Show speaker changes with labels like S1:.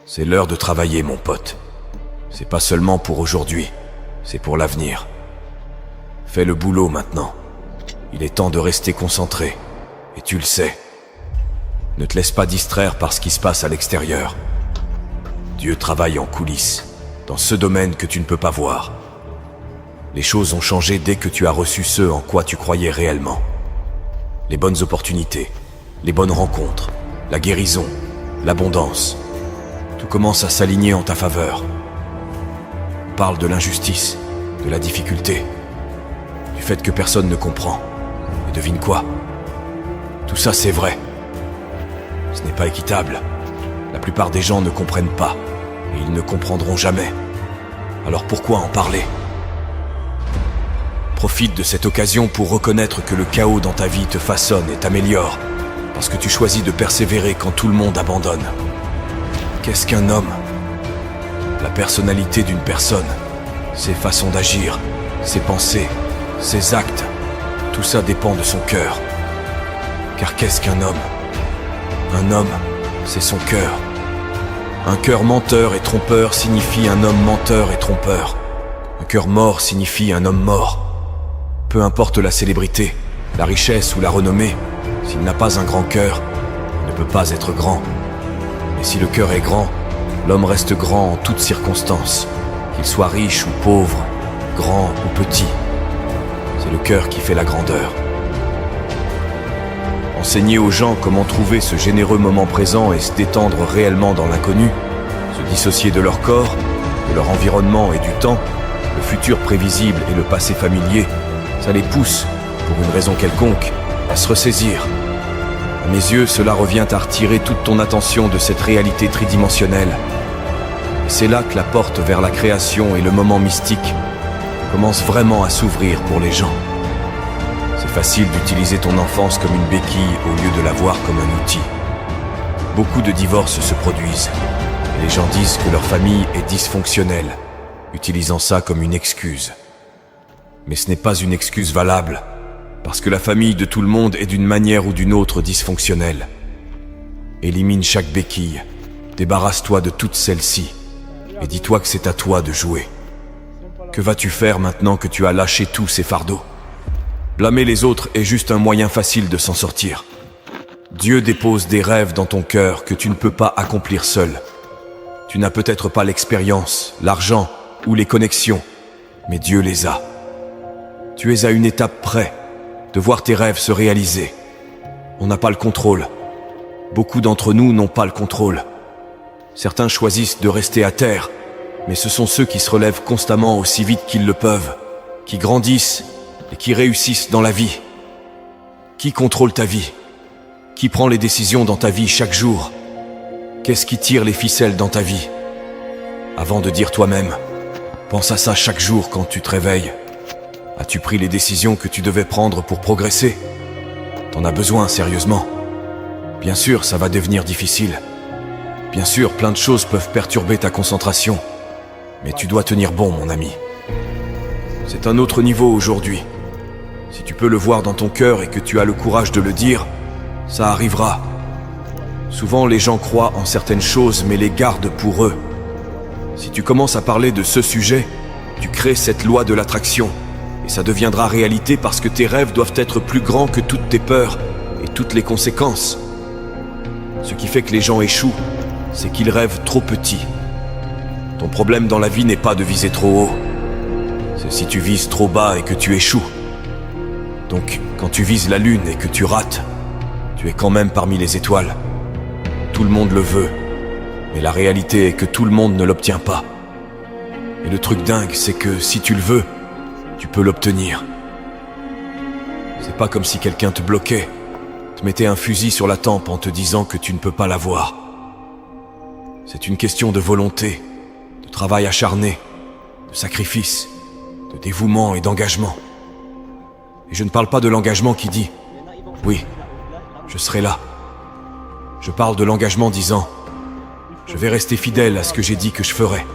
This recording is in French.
S1: C'est l'heure de travailler, mon pote. C'est pas seulement pour aujourd'hui, c'est pour l'avenir. Fais le boulot maintenant. Il est temps de rester concentré, et tu le sais. Ne te laisse pas distraire par ce qui se passe à l'extérieur. Dieu travaille en coulisses, dans ce domaine que tu ne peux pas voir. Les choses ont changé dès que tu as reçu ce en quoi tu croyais réellement. Les bonnes opportunités, les bonnes rencontres, la guérison, l'abondance. Tout commence à s'aligner en ta faveur. On parle de l'injustice, de la difficulté, du fait que personne ne comprend. Et devine quoi? Tout ça c'est vrai. Ce n'est pas équitable. La plupart des gens ne comprennent pas, et ils ne comprendront jamais. Alors pourquoi en parler? Profite de cette occasion pour reconnaître que le chaos dans ta vie te façonne et t'améliore, parce que tu choisis de persévérer quand tout le monde abandonne. Qu'est-ce qu'un homme? La personnalité d'une personne, ses façons d'agir, ses pensées, ses actes, tout ça dépend de son cœur. Car qu'est-ce qu'un homme? Un homme, c'est son cœur. Un cœur menteur et trompeur signifie un homme menteur et trompeur. Un cœur mort signifie un homme mort. Peu importe la célébrité, la richesse ou la renommée, s'il n'a pas un grand cœur, il ne peut pas être grand. Et si le cœur est grand, l'homme reste grand en toutes circonstances, qu'il soit riche ou pauvre, grand ou petit. C'est le cœur qui fait la grandeur. Enseigner aux gens comment trouver ce généreux moment présent et se détendre réellement dans l'inconnu, se dissocier de leur corps, de leur environnement et du temps, le futur prévisible et le passé familier, ça les pousse, pour une raison quelconque, à se ressaisir. À mes yeux, cela revient à retirer toute ton attention de cette réalité tridimensionnelle. Et c'est là que la porte vers la création et le moment mystique commence vraiment à s'ouvrir pour les gens. C'est facile d'utiliser ton enfance comme une béquille au lieu de la voir comme un outil. Beaucoup de divorces se produisent. Et les gens disent que leur famille est dysfonctionnelle, utilisant ça comme une excuse. Mais ce n'est pas une excuse valable, parce que la famille de tout le monde est d'une manière ou d'une autre dysfonctionnelle. Élimine chaque béquille, débarrasse-toi de toutes celles-ci, et dis-toi que c'est à toi de jouer. Que vas-tu faire maintenant que tu as lâché tous ces fardeaux? Blâmer les autres est juste un moyen facile de s'en sortir. Dieu dépose des rêves dans ton cœur que tu ne peux pas accomplir seul. Tu n'as peut-être pas l'expérience, l'argent ou les connexions, mais Dieu les a. Tu es à une étape près de voir tes rêves se réaliser. On n'a pas le contrôle. Beaucoup d'entre nous n'ont pas le contrôle. Certains choisissent de rester à terre, mais ce sont ceux qui se relèvent constamment aussi vite qu'ils le peuvent, qui grandissent et qui réussissent dans la vie. Qui contrôle ta vie? Qui prend les décisions dans ta vie chaque jour? Qu'est-ce qui tire les ficelles dans ta vie? Avant de dire toi-même, pense à ça chaque jour quand tu te réveilles. As-tu pris les décisions que tu devais prendre pour progresser? T'en as besoin, sérieusement. Bien sûr, ça va devenir difficile. Bien sûr, plein de choses peuvent perturber ta concentration. Mais tu dois tenir bon, mon ami. C'est un autre niveau aujourd'hui. Si tu peux le voir dans ton cœur et que tu as le courage de le dire, ça arrivera. Souvent, les gens croient en certaines choses, mais les gardent pour eux. Si tu commences à parler de ce sujet, tu crées cette loi de l'attraction. Et ça deviendra réalité parce que tes rêves doivent être plus grands que toutes tes peurs et toutes les conséquences. Ce qui fait que les gens échouent, c'est qu'ils rêvent trop petit. Ton problème dans la vie n'est pas de viser trop haut. C'est si tu vises trop bas et que tu échoues. Donc, quand tu vises la lune et que tu rates, tu es quand même parmi les étoiles. Tout le monde le veut, mais la réalité est que tout le monde ne l'obtient pas. Et le truc dingue, c'est que si tu le veux, tu peux l'obtenir. C'est pas comme si quelqu'un te bloquait, te mettait un fusil sur la tempe en te disant que tu ne peux pas l'avoir. C'est une question de volonté, de travail acharné, de sacrifice, de dévouement et d'engagement. Et je ne parle pas de l'engagement qui dit « Oui, je serai là ». Je parle de l'engagement disant « Je vais rester fidèle à ce que j'ai dit que je ferais ».